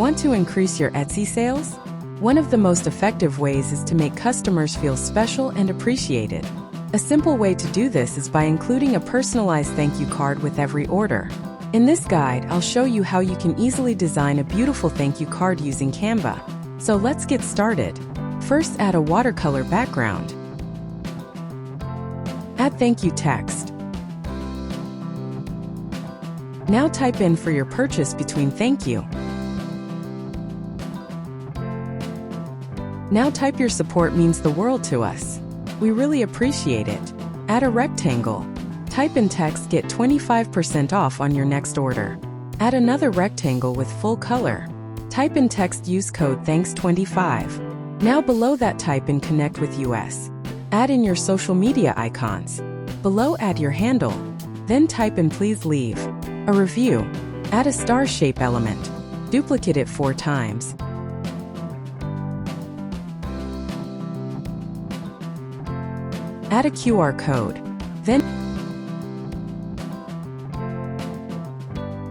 Want to increase your Etsy sales? One of the most effective ways is to make customers feel special and appreciated. A simple way to do this is by including a personalized thank you card with every order. In this guide, I'll show you how you can easily design a beautiful thank you card using Canva. So let's get started. First, add a watercolor background. Add thank you text. Now type in for your purchase between thank you. Now type your support means the world to us. We really appreciate it. Add a rectangle. Type in text get 25% off on your next order. Add another rectangle with full color. Type in text use code thanks25. Now below that type in connect with US. Add in your social media icons. Below add your handle. Then type in please leave a review. Add a star shape element. Duplicate it 4 times. Add a QR code. Then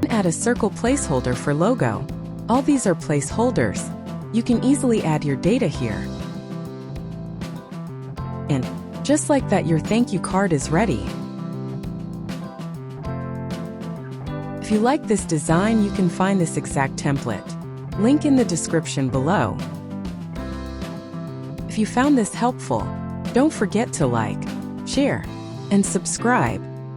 add a circle placeholder for logo. All these are placeholders. You can easily add your data here. And just like that, your thank you card is ready. If you like this design, you can find this exact template. Link in the description below. If you found this helpful, don't forget to like, share, and subscribe.